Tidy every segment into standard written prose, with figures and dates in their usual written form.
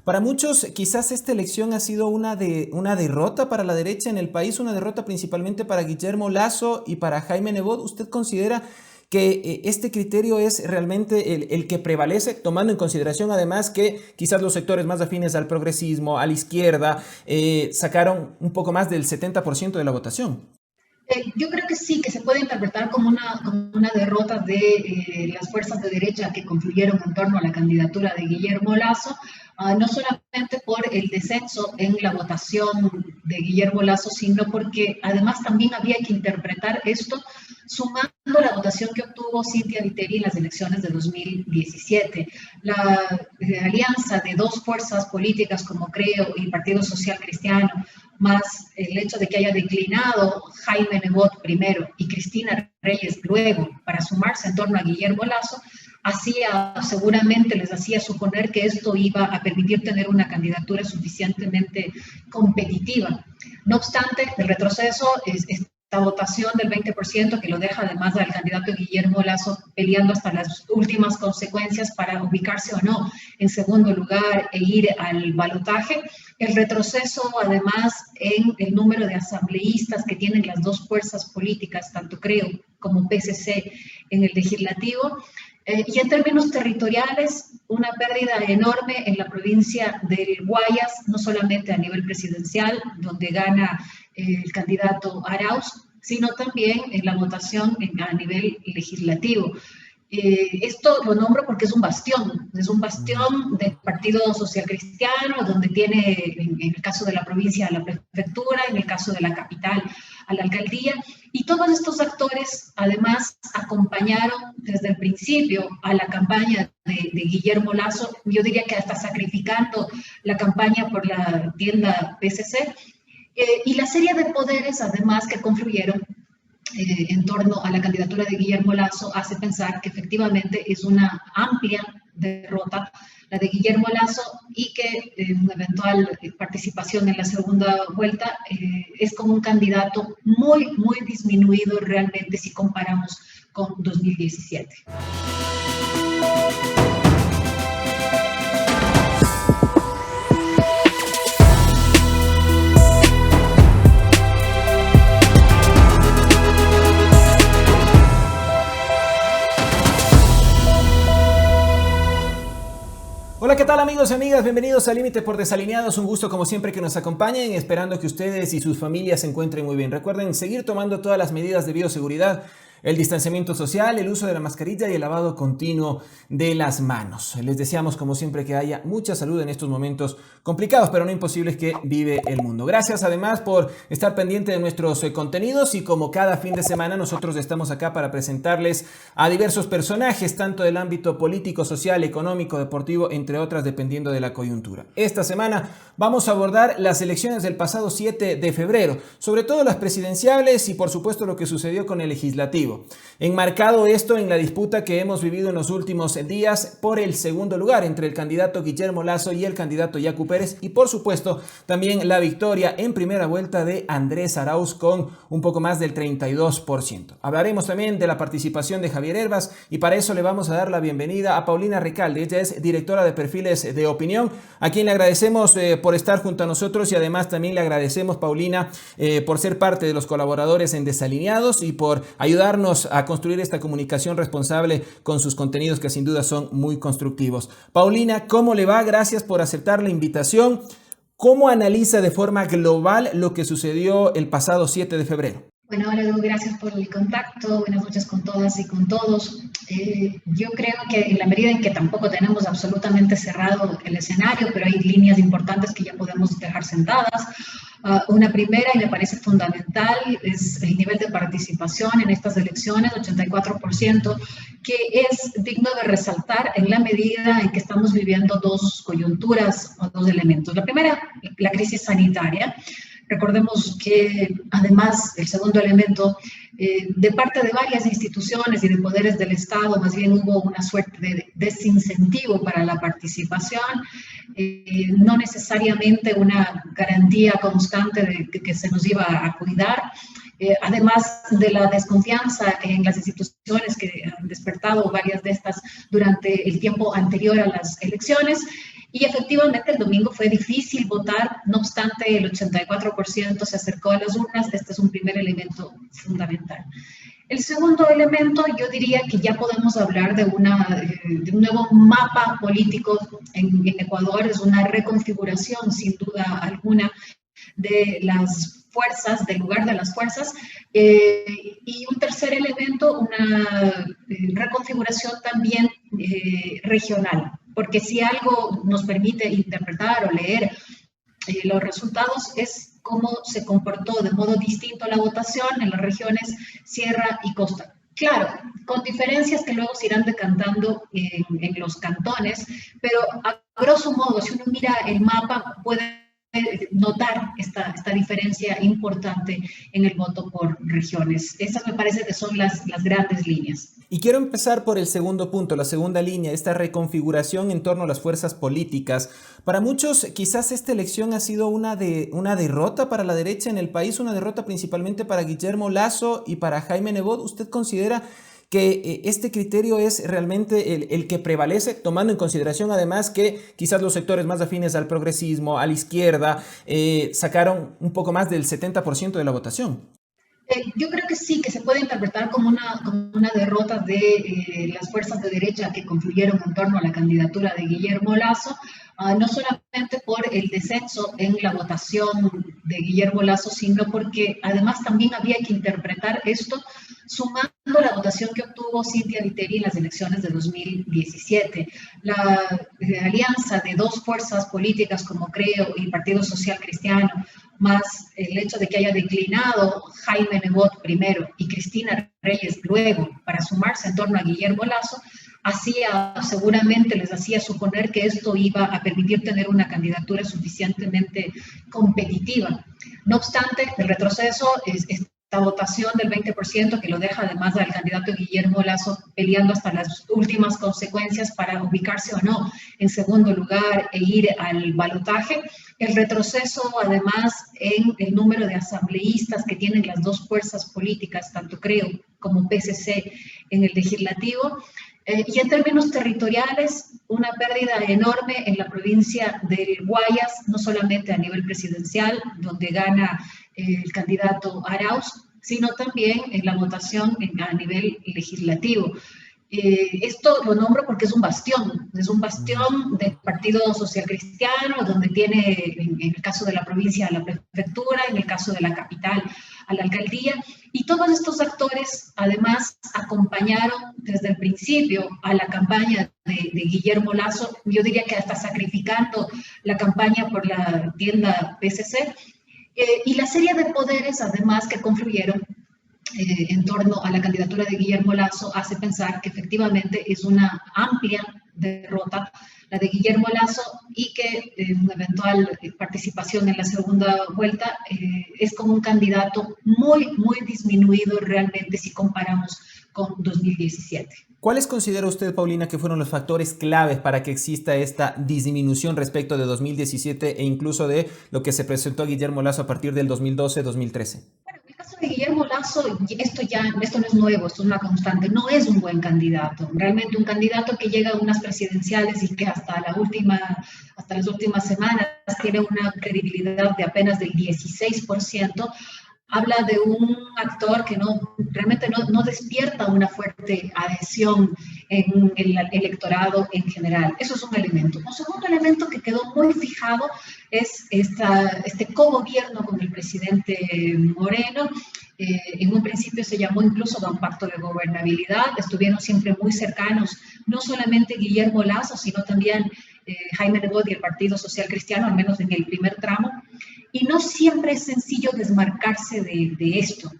Para muchos, quizás esta elección ha sido una derrota para la derecha en el país, una derrota principalmente para Guillermo Lasso y para Jaime Nebot. ¿Usted considera que este criterio es realmente el que prevalece, tomando en consideración además que quizás los sectores más afines al progresismo, a la izquierda, sacaron un poco más del 70% de la votación? Yo creo que sí, que se puede interpretar como una derrota de las fuerzas de derecha que confluyeron en torno a la candidatura de Guillermo Lasso, no solamente por el descenso en la votación de Guillermo Lasso, sino porque además también había que interpretar esto sumando la votación que obtuvo Cynthia Viteri en las elecciones de 2017. La alianza de dos fuerzas políticas como Creo y Partido Social Cristiano, más el hecho de que haya declinado Jaime Nebot primero y Cristina Reyes luego para sumarse en torno a Guillermo Lasso, seguramente les hacía suponer que esto iba a permitir tener una candidatura suficientemente competitiva. No obstante, el retroceso es esta votación del 20% que lo deja además al candidato Guillermo Lasso peleando hasta las últimas consecuencias para ubicarse o no en segundo lugar e ir al balotaje. El retroceso además en el número de asambleístas que tienen las dos fuerzas políticas, tanto Creo como PSC en el legislativo. Y en términos territoriales, una pérdida enorme en la provincia del Guayas, no solamente a nivel presidencial, donde gana el candidato Arauz, sino también en la votación a nivel legislativo. Esto lo nombro porque es un bastión del Partido Social Cristiano, donde tiene, en el caso de la provincia, la prefectura, en el caso de la capital, a la alcaldía, y todos estos actores además acompañaron desde el principio a la campaña de Guillermo Lasso, yo diría que hasta sacrificando la campaña por la tienda PSC, y la serie de poderes además que confluyeron en torno a la candidatura de Guillermo Lasso hace pensar que efectivamente es una amplia derrota la de Guillermo Lasso y que una eventual participación en la segunda vuelta es como un candidato muy, muy disminuido realmente si comparamos con 2017. Hola, ¿qué tal amigos y amigas? Bienvenidos a Límite por Desalineados. Un gusto como siempre que nos acompañen, esperando que ustedes y sus familias se encuentren muy bien. Recuerden seguir tomando todas las medidas de bioseguridad, el distanciamiento social, el uso de la mascarilla y el lavado continuo de las manos. Les deseamos como siempre que haya mucha salud en estos momentos complicados, pero no imposibles que vive el mundo. Gracias además por estar pendiente de nuestros contenidos y como cada fin de semana nosotros estamos acá para presentarles a diversos personajes, tanto del ámbito político, social, económico, deportivo, entre otras, dependiendo de la coyuntura. Esta semana vamos a abordar las elecciones del pasado 7 de febrero, sobre todo las presidenciales y por supuesto lo que sucedió con el legislativo. Enmarcado esto en la disputa que hemos vivido en los últimos días por el segundo lugar entre el candidato Guillermo Lasso y el candidato Yacu Pérez y por supuesto también la victoria en primera vuelta de Andrés Arauz con un poco más del 32%. Hablaremos también de la participación de Javier Hervas y para eso le vamos a dar la bienvenida a Paulina Recalde. Ella es directora de perfiles de opinión, a quien le agradecemos por estar junto a nosotros y además también le agradecemos, Paulina, por ser parte de los colaboradores en Desalineados y por ayudarnos a construir esta comunicación responsable con sus contenidos que sin duda son muy constructivos. Paulina, ¿cómo le va? Gracias por aceptar la invitación. ¿Cómo analiza de forma global lo que sucedió el pasado 7 de febrero? Bueno, hola, gracias por el contacto. Buenas noches con todas y con todos. Yo creo que en la medida en que tampoco tenemos absolutamente cerrado el escenario, pero hay líneas importantes que ya podemos dejar sentadas. Una primera, y me parece fundamental, es el nivel de participación en estas elecciones, 84%, que es digno de resaltar en la medida en que estamos viviendo dos coyunturas o dos elementos. La primera, la crisis sanitaria. Recordemos que además el segundo elemento, de parte de varias instituciones y de poderes del Estado, más bien hubo una suerte de desincentivo para la participación, no necesariamente una garantía constante de que se nos iba a cuidar, además de la desconfianza en las instituciones que han despertado varias de estas durante el tiempo anterior a las elecciones. Y efectivamente el domingo fue difícil votar, no obstante el 84% se acercó a las urnas. Este es un primer elemento fundamental. El segundo elemento, yo diría que ya podemos hablar de un nuevo mapa político en Ecuador. Es una reconfiguración, sin duda alguna, de las fuerzas, del lugar de las fuerzas. Y un tercer elemento, una reconfiguración también regional, porque si algo nos permite interpretar o leer los resultados es cómo se comportó de modo distinto la votación en las regiones Sierra y Costa. Claro, con diferencias que luego se irán decantando en los cantones, pero a grosso modo, si uno mira el mapa, puede notar esta diferencia importante en el voto por regiones. Esas me parece que son las grandes líneas. Y quiero empezar por el segundo punto, la segunda línea, esta reconfiguración en torno a las fuerzas políticas. Para muchos, quizás esta elección ha sido una derrota para la derecha en el país, una derrota principalmente para Guillermo Lasso y para Jaime Nebot. ¿Usted considera que este criterio es realmente el que prevalece, tomando en consideración además que quizás los sectores más afines al progresismo, a la izquierda, sacaron un poco más del 70% de la votación? Yo creo que sí, que se puede interpretar como una derrota de las fuerzas de derecha que confluyeron en torno a la candidatura de Guillermo Lasso, no solamente por el descenso en la votación de Guillermo Lasso, sino porque además también había que interpretar esto sumando la votación que obtuvo Cynthia Viteri en las elecciones de 2017. La alianza de dos fuerzas políticas como Creo y Partido Social Cristiano, más el hecho de que haya declinado Jaime Nebot primero y Cristina Reyes luego para sumarse en torno a Guillermo Lasso, seguramente les hacía suponer que esto iba a permitir tener una candidatura suficientemente competitiva. No obstante, el retroceso es esta votación del 20% que lo deja además al candidato Guillermo Lasso peleando hasta las últimas consecuencias para ubicarse o no en segundo lugar e ir al balotaje. El retroceso además en el número de asambleístas que tienen las dos fuerzas políticas, tanto Creo como PSC en el legislativo. Y en términos territoriales, una pérdida enorme en la provincia del Guayas, no solamente a nivel presidencial, donde gana el candidato Arauz, sino también en la votación a nivel legislativo. Esto lo nombro porque es un bastión del Partido Social Cristiano, donde tiene, en el caso de la provincia, la prefectura, en el caso de la capital, a la alcaldía, y todos estos actores además acompañaron desde el principio a la campaña de Guillermo Lasso, yo diría que hasta sacrificando la campaña por la tienda PSC, y la serie de poderes además que confluyeron en torno a la candidatura de Guillermo Lasso hace pensar que efectivamente es una amplia derrota la de Guillermo Lasso y que una eventual participación en la segunda vuelta es como un candidato muy disminuido realmente si comparamos con 2017. ¿Cuáles considera usted, Paulina, que fueron los factores claves para que exista esta disminución respecto de 2017 e incluso de lo que se presentó a Guillermo Lasso a partir del 2012-2013? Bueno, en el caso de Guillermo Lasso, esto no es nuevo, esto es una constante, no es un buen candidato. Realmente un candidato que llega a unas presidenciales y que hasta las últimas semanas tiene una credibilidad de apenas del 16%, habla de un actor que realmente no despierta una fuerte adhesión en el electorado en general. Eso es un elemento. Un segundo elemento que quedó muy fijado es este cogobierno con el presidente Moreno. En un principio se llamó incluso un pacto de gobernabilidad. Estuvieron siempre muy cercanos, no solamente Guillermo Lasso, sino también Jaime Nebot y el Partido Social Cristiano, al menos en el primer tramo. Y no siempre es sencillo desmarcarse de esto,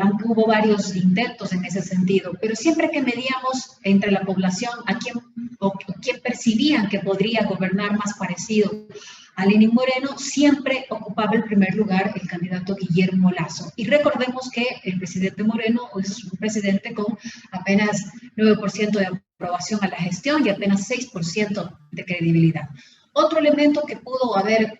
aunque hubo varios intentos en ese sentido, pero siempre que medíamos entre la población a quién percibían que podría gobernar más parecido a Lenín Moreno, siempre ocupaba el primer lugar el candidato Guillermo Lasso. Y recordemos que el presidente Moreno es un presidente con apenas 9% de aprobación a la gestión y apenas 6% de credibilidad. Otro elemento que pudo haber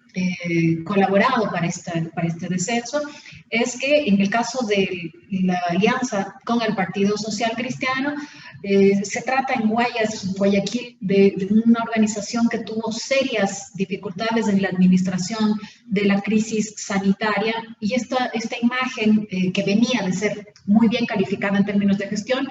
colaborado para este descenso es que en el caso de la alianza con el Partido Social Cristiano, se trata en Guayaquil, de una organización que tuvo serias dificultades en la administración de la crisis sanitaria, y esta imagen que venía de ser muy bien calificada en términos de gestión,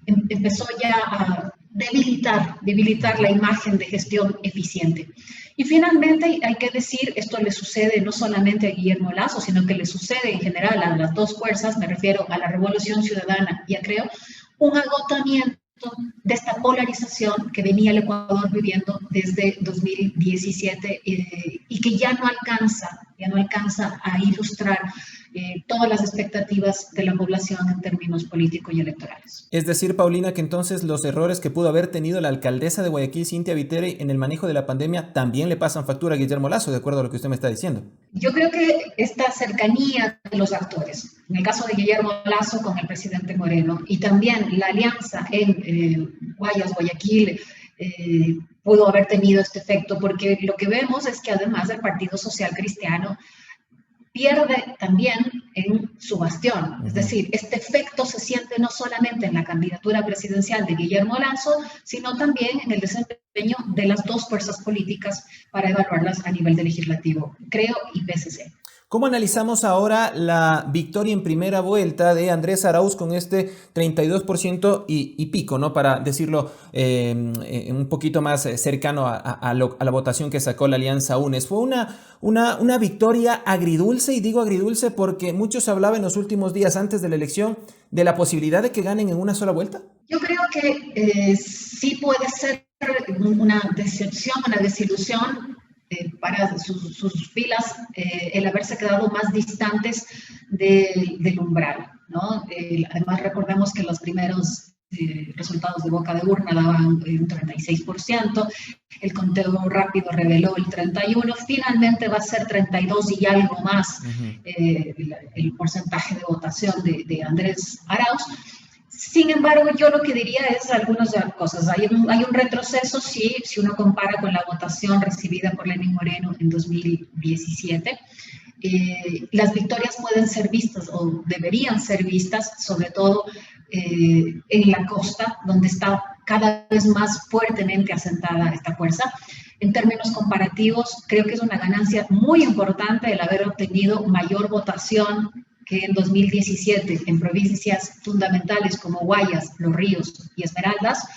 empezó ya a debilitar la imagen de gestión eficiente. Y finalmente hay que decir, esto le sucede no solamente a Guillermo Lasso, sino que le sucede en general a las dos fuerzas, me refiero a la Revolución Ciudadana y a Creo, un agotamiento de esta polarización que venía el Ecuador viviendo desde 2017 y que ya no alcanza a ilustrar todas las expectativas de la población en términos políticos y electorales. Es decir, Paulina, que entonces los errores que pudo haber tenido la alcaldesa de Guayaquil, Cynthia Viteri, en el manejo de la pandemia también le pasan factura a Guillermo Lasso, de acuerdo a lo que usted me está diciendo. Yo creo que esta cercanía de los actores, en el caso de Guillermo Lasso con el presidente Moreno, y también la alianza en Guayaquil, pudo haber tenido este efecto, porque lo que vemos es que además el Partido Social Cristiano pierde también en su bastión. Es decir, este efecto se siente no solamente en la candidatura presidencial de Guillermo Lasso, sino también en el desempeño de las dos fuerzas políticas para evaluarlas a nivel de legislativo, Creo y PSC. ¿Cómo analizamos ahora la victoria en primera vuelta de Andrés Arauz con este 32% y pico, ¿no? Para decirlo un poquito más cercano a la votación que sacó la Alianza UNES. Fue una victoria agridulce, y digo agridulce porque muchos hablaban en los últimos días antes de la elección de la posibilidad de que ganen en una sola vuelta. Yo creo que sí puede ser una decepción, una desilusión para sus filas, el haberse quedado más distantes del umbral, ¿no? Además, recordemos que los primeros resultados de boca de urna daban un 36%, el conteo rápido reveló el 31%, finalmente va a ser 32% y algo más el porcentaje de votación de Andrés Arauz. Sin embargo, yo lo que diría es algunas cosas. Hay un retroceso, sí, si uno compara con la votación recibida por Lenín Moreno en 2017. Las victorias pueden ser vistas o deberían ser vistas, sobre todo en la costa, donde está cada vez más fuertemente asentada esta fuerza. En términos comparativos, creo que es una ganancia muy importante el haber obtenido mayor votación que en 2017 en provincias fundamentales como Guayas, Los Ríos y Esmeraldas,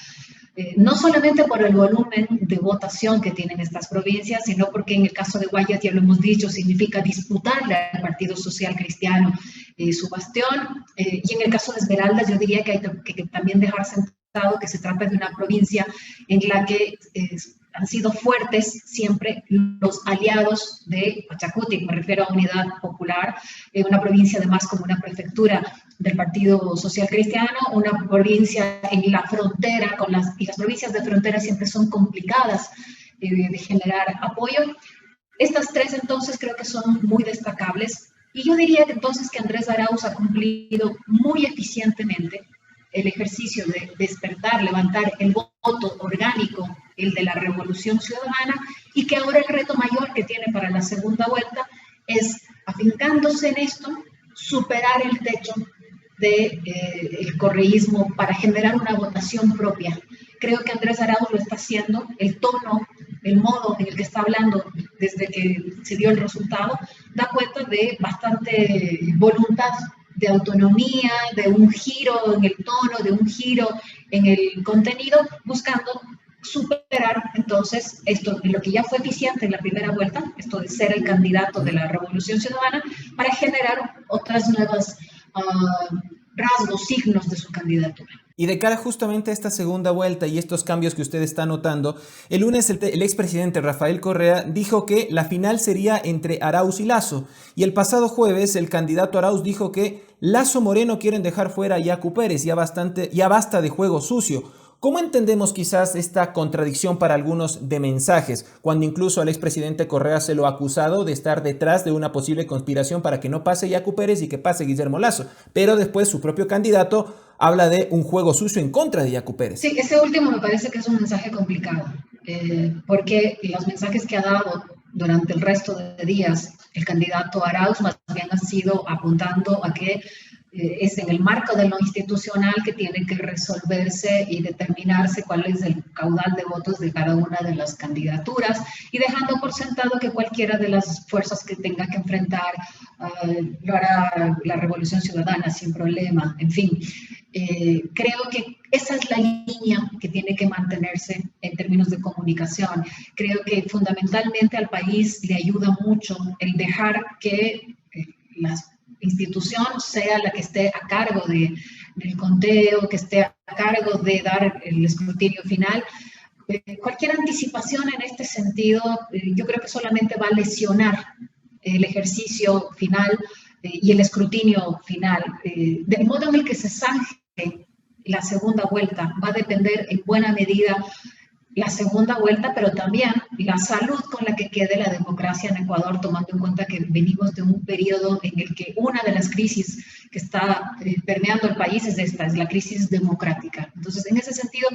no solamente por el volumen de votación que tienen estas provincias, sino porque en el caso de Guayas, ya lo hemos dicho, significa disputarle al Partido Social Cristiano su bastión, y en el caso de Esmeraldas yo diría que hay que también dejar sentado que se trata de una provincia en la que han sido fuertes siempre los aliados de Pachacuti, me refiero a Unidad Popular, una provincia además como una prefectura del Partido Social Cristiano, una provincia en la frontera, y las provincias de frontera siempre son complicadas de generar apoyo. Estas tres entonces creo que son muy destacables, y yo diría que entonces que Andrés Arauz ha cumplido muy eficientemente el ejercicio de despertar, levantar el voto orgánico, el de la Revolución Ciudadana, y que ahora el reto mayor que tiene para la segunda vuelta es, afincándose en esto, superar el techo del correísmo para generar una votación propia. Creo que Andrés Arauz lo está haciendo, el tono, el modo en el que está hablando desde que se dio el resultado, da cuenta de bastante voluntad de autonomía, de un giro en el tono, de un giro en el contenido, buscando superar entonces esto, lo que ya fue eficiente en la primera vuelta, esto de ser el candidato de la Revolución Ciudadana, para generar otras nuevas rasgos, signos de su candidatura. Y de cara justamente a esta segunda vuelta y estos cambios que usted está notando, el lunes el expresidente Rafael Correa dijo que la final sería entre Arauz y Lasso. Y el pasado jueves el candidato Arauz dijo que Lasso Moreno quieren dejar fuera a Yacu Pérez, ya basta de juego sucio. ¿Cómo entendemos quizás esta contradicción para algunos de mensajes, cuando incluso al expresidente Correa se lo ha acusado de estar detrás de una posible conspiración para que no pase Yacu Pérez y que pase Guillermo Lasso? Pero después su propio candidato habla de un juego sucio en contra de Yacu Pérez. Sí, ese último me parece que es un mensaje complicado. porque los mensajes que ha dado durante el resto de días el candidato Arauz más bien han sido apuntando a que es en el marco de lo institucional que tiene que resolverse y determinarse cuál es el caudal de votos de cada una de las candidaturas y dejando por sentado que cualquiera de las fuerzas que tenga que enfrentar lo hará la Revolución Ciudadana sin problema. En fin, creo que esa es la línea que tiene que mantenerse en términos de comunicación. Creo que fundamentalmente al país le ayuda mucho el dejar que las institución sea la que esté a cargo del conteo, que esté a cargo de dar el escrutinio final. Cualquier anticipación en este sentido, yo creo que solamente va a lesionar el ejercicio final y el escrutinio final. Del modo en el que se zanje la segunda vuelta va a depender en buena medida la segunda vuelta, pero también la salud con la que quede la democracia en Ecuador, tomando en cuenta que venimos de un periodo en el que una de las crisis que está permeando el país es esta, es la crisis democrática. Entonces, en ese sentido,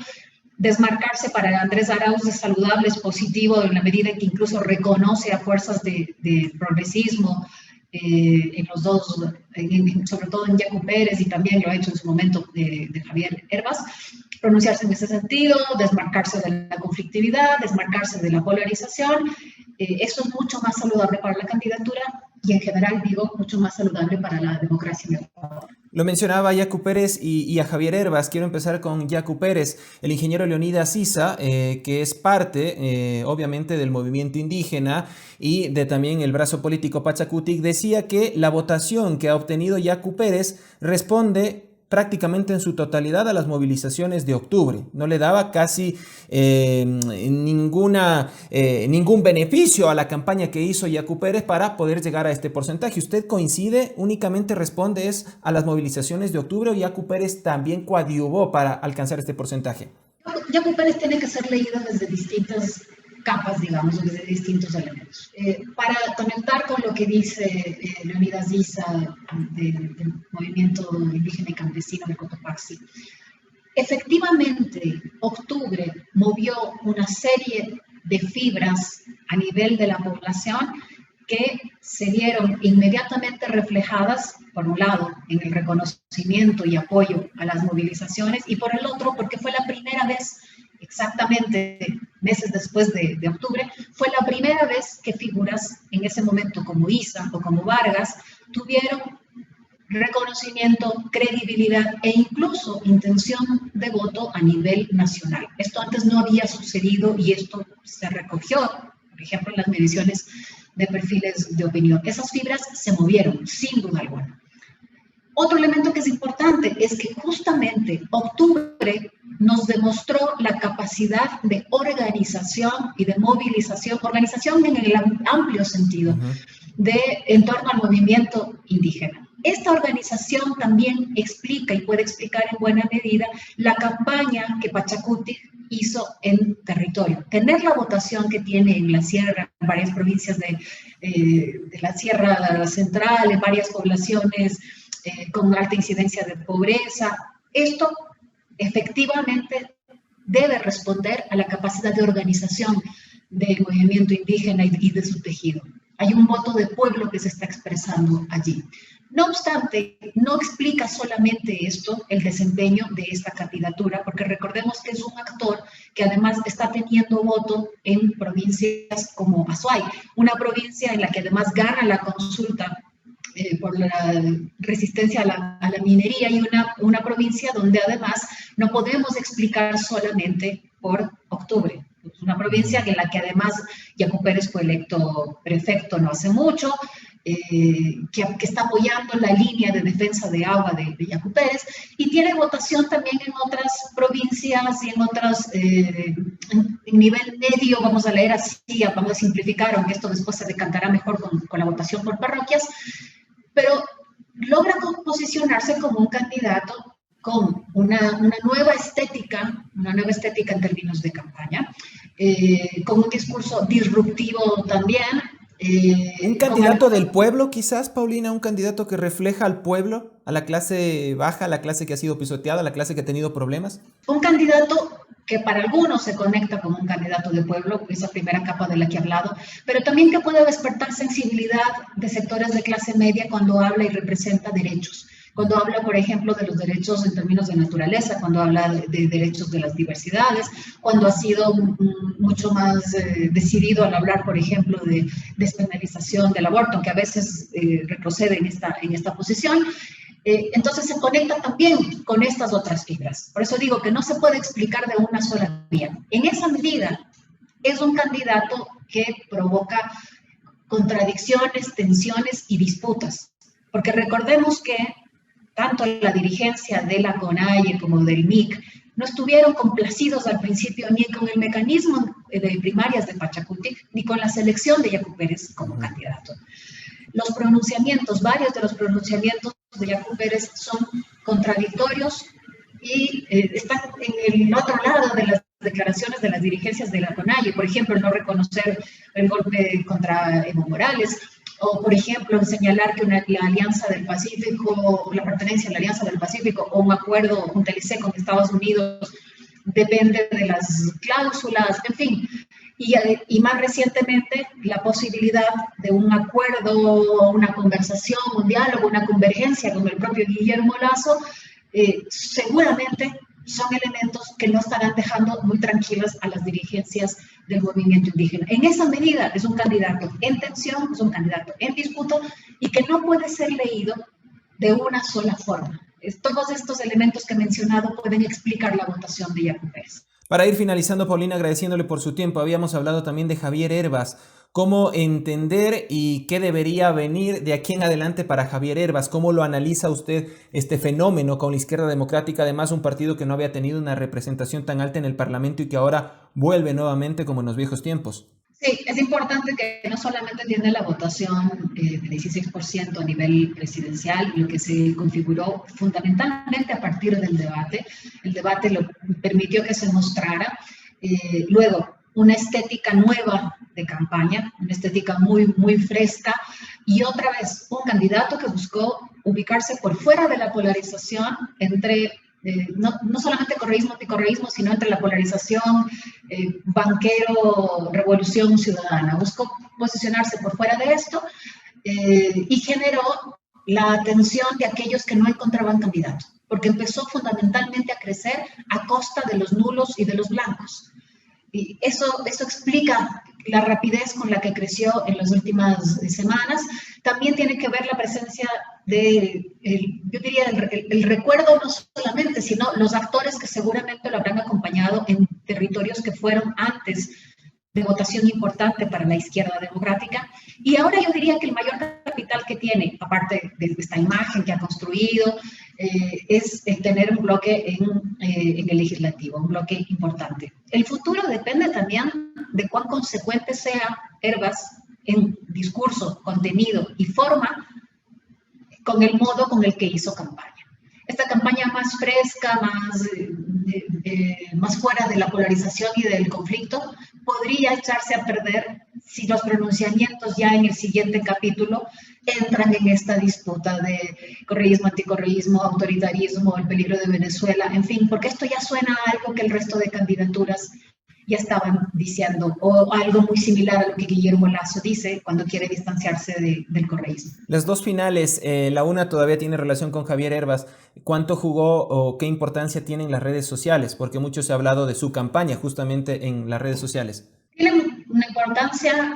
desmarcarse para Andrés Arauz es saludable, es positivo, en la medida en que incluso reconoce a fuerzas de progresismo, en los dos, sobre todo en Yacu Pérez y también lo ha hecho en su momento de Javier Hervas, pronunciarse en ese sentido, desmarcarse de la conflictividad, desmarcarse de la polarización. Eso es mucho más saludable para la candidatura y en general, digo, mucho más saludable para la democracia en Ecuador. Lo mencionaba Yacu Pérez y a Javier Hervas. Quiero empezar con Yacu Pérez, el ingeniero Leonidas Issa, que es parte, obviamente, del movimiento indígena y de también el brazo político Pachakutik, decía que la votación que ha obtenido Yacu Pérez responde prácticamente en su totalidad a las movilizaciones de octubre. No le daba casi ningún beneficio a la campaña que hizo Yacu Pérez para poder llegar a este porcentaje. ¿Usted coincide? ¿Únicamente responde a las movilizaciones de octubre o Yacu Pérez también coadyuvó para alcanzar este porcentaje? Yacu Pérez tiene que ser leído desde distintas capas, digamos, desde distintos elementos. Para conectar con lo que dice Leonidas Issa del movimiento indígena y campesino de Cotopaxi, efectivamente, octubre movió una serie de fibras a nivel de la población que se vieron inmediatamente reflejadas, por un lado, en el reconocimiento y apoyo a las movilizaciones, y por el otro, porque fue la primera vez, exactamente meses después de octubre, fue la primera vez que figuras en ese momento como Issa o como Vargas tuvieron reconocimiento, credibilidad e incluso intención de voto a nivel nacional. Esto antes no había sucedido y esto se recogió, por ejemplo, en las mediciones de perfiles de opinión. Esas fibras se movieron, sin duda alguna. Otro elemento que es importante es que justamente octubre nos demostró la capacidad de organización y de movilización, organización en el amplio sentido, en torno al movimiento indígena. Esta organización también explica y puede explicar en buena medida la campaña que Pachakutik hizo en territorio. Tener la votación que tiene en la sierra, en varias provincias de la Sierra Central, en varias poblaciones con alta incidencia de pobreza, esto efectivamente debe responder a la capacidad de organización del movimiento indígena y de su tejido. Hay un voto de pueblo que se está expresando allí. No obstante, no explica solamente esto el desempeño de esta candidatura, porque recordemos que es un actor que además está teniendo voto en provincias como Azuay, una provincia en la que además gana la consulta por la resistencia a la minería y una provincia donde además no podemos explicar solamente por octubre. Es una provincia en la que además Yacu Pérez fue electo prefecto no hace mucho, que está apoyando la línea de defensa de agua de Yacu Pérez y tiene votación también en otras provincias y en otras, en nivel medio, vamos a leer así, vamos a simplificar, aunque esto después se decantará mejor con la votación por parroquias, pero logra posicionarse como un candidato con una nueva estética en términos de campaña, con un discurso disruptivo también. Un candidato del pueblo quizás, Paulina, un candidato que refleja al pueblo, a la clase baja, a la clase que ha sido pisoteada, a la clase que ha tenido problemas. Un candidato que para algunos se conecta como un candidato de pueblo, esa primera capa de la que he hablado, pero también que puede despertar sensibilidad de sectores de clase media cuando habla y representa derechos. Cuando habla, por ejemplo, de los derechos en términos de naturaleza, cuando habla de derechos de las diversidades, cuando ha sido mucho más decidido al hablar, por ejemplo, de despenalización del aborto, aunque a veces retrocede en esta posición. Entonces se conecta también con estas otras fibras. Por eso digo que no se puede explicar de una sola vía. En esa medida, es un candidato que provoca contradicciones, tensiones y disputas. Porque recordemos que tanto la dirigencia de la CONAIE como del MIC no estuvieron complacidos al principio ni con el mecanismo de primarias de Pachacutic, ni con la selección de Yacu Pérez como candidato. Los pronunciamientos, varios de los pronunciamientos de Yacu Pérez son contradictorios y están en el otro lado de las declaraciones de las dirigencias de la CONAIE. Por ejemplo, el no reconocer el golpe contra Evo Morales, o por ejemplo, señalar que la Alianza del Pacífico, la pertenencia a la Alianza del Pacífico o un acuerdo, un TLC con Estados Unidos depende de las cláusulas, en fin. Y más recientemente, la posibilidad de un acuerdo, una conversación, un diálogo, una convergencia con el propio Guillermo Lasso, seguramente son elementos que no estarán dejando muy tranquilas a las dirigencias del movimiento indígena. En esa medida es un candidato en tensión, es un candidato en disputa y que no puede ser leído de una sola forma. Todos estos elementos que he mencionado pueden explicar la votación de Yacu Pérez. Para ir finalizando, Paulina, agradeciéndole por su tiempo, habíamos hablado también de Javier Hervas. ¿Cómo entender y qué debería venir de aquí en adelante para Javier Hervas? ¿Cómo lo analiza usted este fenómeno con la izquierda democrática? Además, un partido que no había tenido una representación tan alta en el Parlamento y que ahora vuelve nuevamente como en los viejos tiempos. Sí, es importante que no solamente tiene la votación de 16% a nivel presidencial, lo que se configuró fundamentalmente a partir del debate. El debate lo permitió que se mostrara. Luego, una estética nueva de campaña, una estética muy, muy fresca, y otra vez un candidato que buscó ubicarse por fuera de la polarización entre no solamente correísmo, anticorreísmo, sino entre la polarización banquero-revolución ciudadana. Buscó posicionarse por fuera de esto y generó la atención de aquellos que no encontraban candidato, porque empezó fundamentalmente a crecer a costa de los nulos y de los blancos. Y eso explica la rapidez con la que creció en las últimas semanas. También tiene que ver la presencia de, yo diría, el recuerdo no solamente, sino los actores que seguramente lo habrán acompañado en territorios que fueron antes de votación importante para la izquierda democrática. Y ahora yo diría que el mayor capital que tiene, aparte de esta imagen que ha construido, es tener un bloque en el legislativo, un bloque importante. El futuro depende también de cuán consecuente sea Hervas en discurso, contenido y forma con el modo con el que hizo campaña. Esta campaña más fresca, más fuera de la polarización y del conflicto, podría echarse a perder si los pronunciamientos ya en el siguiente capítulo entran en esta disputa de correísmo, anticorreísmo, autoritarismo, el peligro de Venezuela, en fin, porque esto ya suena a algo que el resto de candidaturas ya estaban diciendo, o algo muy similar a lo que Guillermo Lasso dice cuando quiere distanciarse del correísmo. Las dos finales, la una todavía tiene relación con Javier Hervas. ¿Cuánto jugó o qué importancia tienen las redes sociales? Porque mucho se ha hablado de su campaña justamente en las redes sociales. Tiene una importancia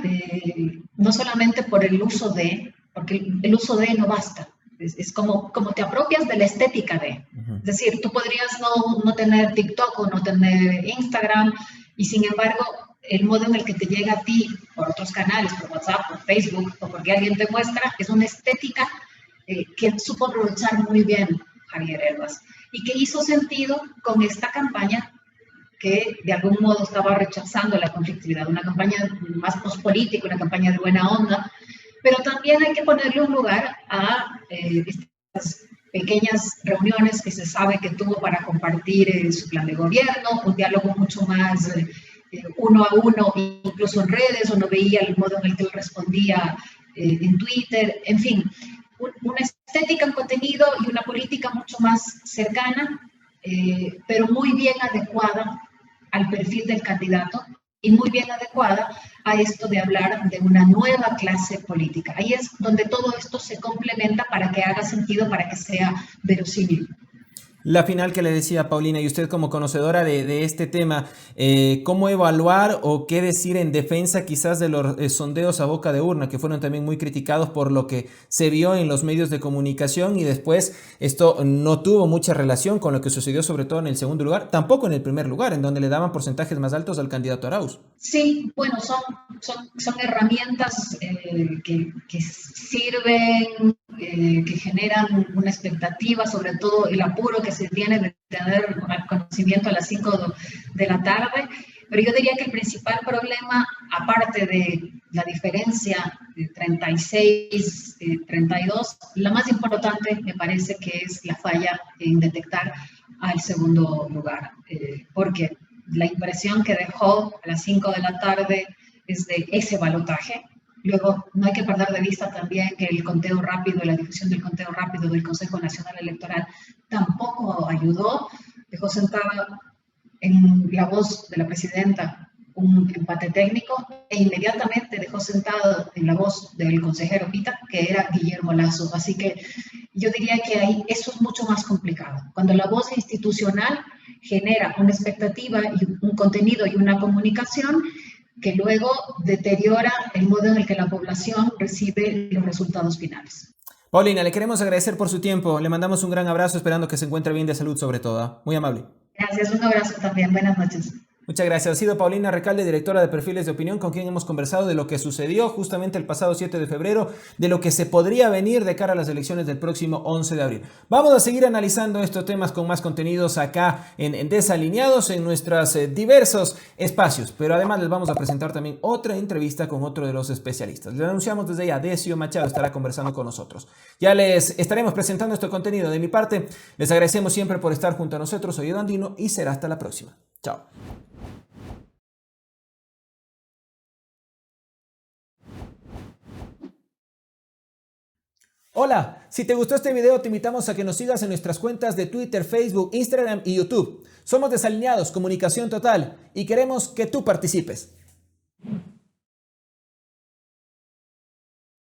no solamente por el uso de, porque el uso de no basta. Es como te apropias de la estética de. Es decir, tú podrías no tener TikTok o no tener Instagram, y sin embargo, el modo en el que te llega a ti por otros canales, por WhatsApp, por Facebook, o porque alguien te muestra, es una estética que supo aprovechar muy bien Javier Hervas y que hizo sentido con esta campaña que de algún modo estaba rechazando la conflictividad, una campaña más pospolítica, una campaña de buena onda, pero también hay que ponerle un lugar a estas pequeñas reuniones que se sabe que tuvo para compartir su plan de gobierno, un diálogo mucho más uno a uno, incluso en redes, uno veía el modo en el que él respondía en Twitter, en fin, una estética en contenido y una política mucho más cercana, pero muy bien adecuada al perfil del candidato y muy bien adecuada a esto de hablar de una nueva clase política. Ahí es donde todo esto se complementa para que haga sentido, para que sea verosímil. La final que le decía Paulina, y usted como conocedora de este tema, ¿cómo evaluar o qué decir en defensa quizás de los sondeos a boca de urna, que fueron también muy criticados por lo que se vio en los medios de comunicación y después esto no tuvo mucha relación con lo que sucedió sobre todo en el segundo lugar, tampoco en el primer lugar, en donde le daban porcentajes más altos al candidato Arauz? Sí, bueno, son herramientas que sirven, que generan una expectativa, sobre todo el apuro que se tiene de tener conocimiento a las 5 de la tarde, pero yo diría que el principal problema, aparte de la diferencia de 36, 32, la más importante me parece que es la falla en detectar al segundo lugar, porque la impresión que dejó a las 5 de la tarde es de ese balotaje. Luego, no hay que perder de vista también que el conteo rápido, la difusión del conteo rápido del Consejo Nacional Electoral tampoco ayudó. Dejó sentada en la voz de la presidenta un empate técnico e inmediatamente dejó sentado en la voz del consejero Pita, que era Guillermo Lasso. Así que yo diría que ahí eso es mucho más complicado. Cuando la voz institucional genera una expectativa y un contenido y una comunicación que luego deteriora el modo en el que la población recibe los resultados finales. Paulina, le queremos agradecer por su tiempo. Le mandamos un gran abrazo, esperando que se encuentre bien de salud sobre todo. Muy amable. Gracias, un abrazo también. Buenas noches. Muchas gracias. Ha sido Paulina Recalde, directora de Perfiles de Opinión, con quien hemos conversado de lo que sucedió justamente el pasado 7 de febrero, de lo que se podría venir de cara a las elecciones del próximo 11 de abril. Vamos a seguir analizando estos temas con más contenidos acá en Desalineados, en nuestros diversos espacios, pero además les vamos a presentar también otra entrevista con otro de los especialistas. Les anunciamos desde ya, Decio Machado estará conversando con nosotros. Ya les estaremos presentando este contenido. De mi parte, les agradecemos siempre por estar junto a nosotros. Soy Edo Andino y será hasta la próxima. Chao. Hola, si te gustó este video te invitamos a que nos sigas en nuestras cuentas de Twitter, Facebook, Instagram y YouTube. Somos Desalineados, Comunicación Total y queremos que tú participes.